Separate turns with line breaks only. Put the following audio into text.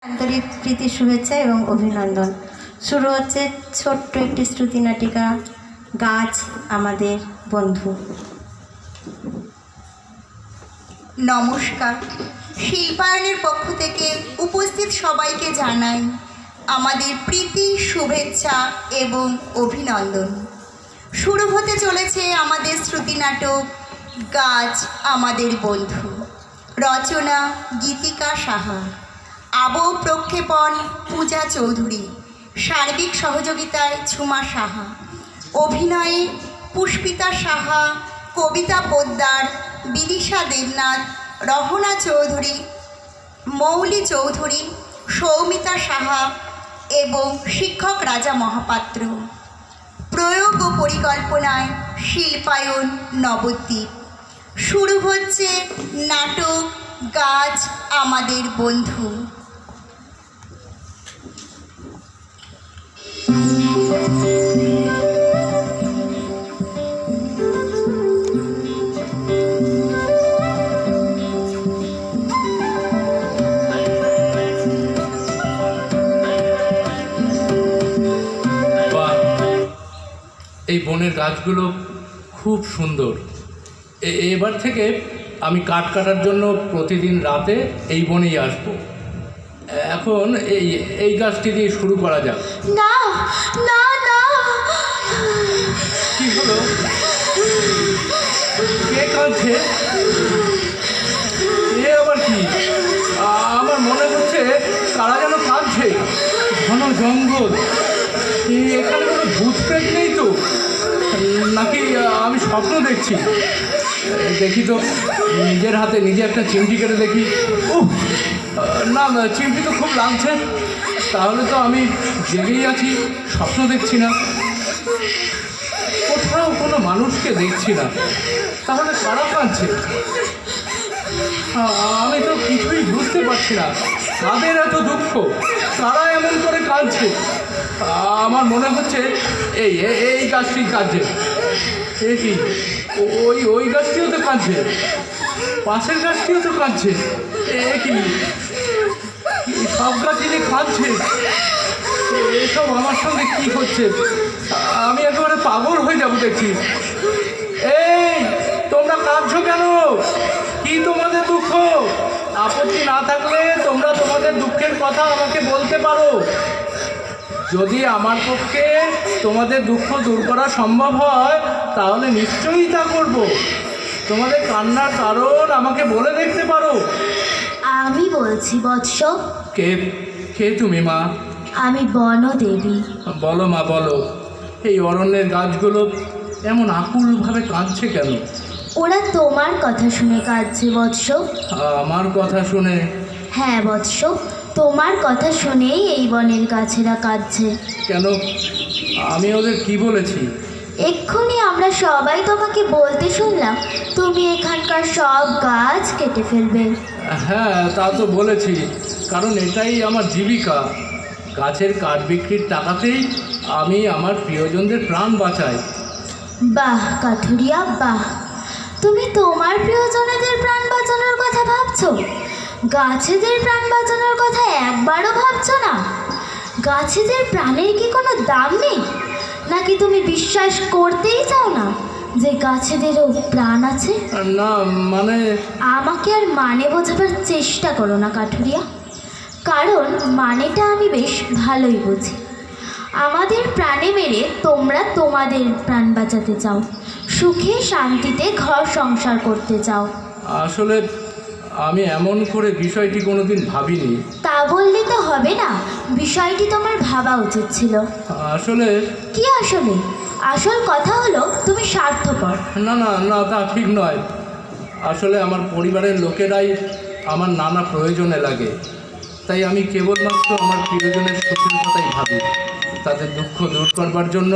আন্তরিক প্রীতি শুভেচ্ছা এবং অভিনন্দন। শুরু হচ্ছে ছোট্ট একটি শ্রুতি নাটিকা, গাছ আমাদের বন্ধু।
নমস্কার। শিল্পায়নের পক্ষ থেকে উপস্থিত সবাইকে জানাই আমাদের প্রীতি, শুভেচ্ছা এবং অভিনন্দন। শুরু হতে চলেছে আমাদের শ্রুতি নাটক গাছ আমাদের বন্ধু। রচনা গীতিকা সাহা, আবহ প্রক্ষেপণ পূজা চৌধুরী, সার্বিক সহযোগিতায় ঝুমা সাহা, অভিনয়ে পুষ্পিতা সাহা, কবিতা পোদ্দার, বিদিশা দেবনাথ, রহনা চৌধুরী, মৌলি চৌধুরী, সৌমিতা সাহা এবং শিক্ষক রাজা মহাপাত্র। প্রয়োগ ও পরিকল্পনায় শিল্পায়ন নবদ্বীপ। শুরু হচ্ছে নাটক গাছ আমাদের বন্ধু।
এই বনের গাছগুলো খুব সুন্দর। এবার থেকে আমি কাঠ কাটার জন্য প্রতিদিন রাতে এই বনেই আসব। এখন এই গাছটি দিয়ে শুরু করা যাক।
না না না,
কি হলো? কে কাঁদছে? এ আবার কি? আমার মনে হচ্ছে কারা যেন কাঁদছে। ঘন জঙ্গল, এখানে কোনো ভূত প্রেত নেই তো, নাকি আমি স্বপ্ন দেখছি? দেখি তো, নিজের হাতে নিজে একটা চিমটি কেটে দেখি। না, চিমটি তো খুব লাগছে। তাহলে তো আমি জেগেই আছি, স্বপ্ন দেখছি না। কোথাও কোনো মানুষকে দেখছি না, তাহলে কারা কাঁদছে? আমি তো কিছুই বুঝতে পারছি না। কাদের এত দুঃখ? কারা এমন করে কাঁদছে? আমার মনে হচ্ছে এই গাছটি কাঁদছে। এ কি? ওই গাছটিও তো কাঁদছে, পাশের গাছটিও তো কাঁদছে। এ কি? সব গাছই কাঁদছে। এসব আমার সঙ্গে কি হচ্ছে? আমি একেবারে পাগল হয়ে যাবো দেখছি। এই, তোমরা কাঁদছো কেন? কি তোমাদের দুঃখ? আপত্তি না থাকলে তোমরা তোমাদের দুঃখের কথা আমাকে বলতে পারো। যদি আমার পক্ষে তোমাদের দুঃখ দূর করা সম্ভব হয় তাহলে নিশ্চয়ই তা করব। তোমাদের কান্নার কারণ আমাকে বলে দেখতে পারো।
আমি বলছি বৎস।
কে তুমি মা?
আমি বনদেবী।
বলো মা, বলো। এই অরণ্যের গাছগুলো এমন আকুলভাবে কাঁদছে কেন?
ওরা তোমার কথা শুনে কাঁদছে বৎস।
আমার কথা শুনে?
হ্যাঁ বৎস, তোমার কথা শুনেই এই বনের গাছেরা কাঁদছে।
কেন? আমি ওদের কি বলেছি?
এক্ষুনি আমরা সবাই তোমাকে বলতে শুনলাম তুমি এখানকার সব গাছ কেটে ফেলবে।
হ্যাঁ, তা তো বলেছি, কারণ এটাই আমার জীবিকা। গাছের কাঠ বিক্রির টাকাতেই আমি আমার প্রিয়জনদের প্রাণ বাঁচাই।
বাহ কাঠুরিয়া, বাহ! তুমি তোমার প্রিয়জনেদের প্রাণ বাঁচানোর কথা ভাবছো, গাছেদের প্রাণ বাঁচানোর কথা একবারও ভাবছো না? গাছেদের প্রাণের কি কোনো দাম নেই? নাকি তুমি বিশ্বাস করতেই চাও না যে গাছেদেরও প্রাণ আছে?
না, মানে
আমাকে আর মানে বোঝাবার চেষ্টা করো না কাঠুরিয়া, কারণ মানেটা আমি বেশ ভালোই বুঝি। আমাদের প্রাণে মেরে তোমরা তোমাদের প্রাণ বাঁচাতে চাও, সুখে শান্তিতে ঘর সংসার করতে চাও।
আসলে আমি এমন করে বিষয়টি কোনোদিন ভাবিনি।
তা বললে তো হবে না, বিষয়টি তোমার ভাবা উচিত ছিল।
আসলে
কি আসলে? আসল কথা হলো তুমি স্বার্থপর।
না না না, তা ঠিক নয়। আসলে আমার পরিবারের লোকেরাই আমার নানা প্রয়োজনে লাগে, তাই আমি কেবলমাত্র আমার প্রিয়জনের সুখের কথাই ভাবি। তাদের দুঃখ দূর করবার জন্য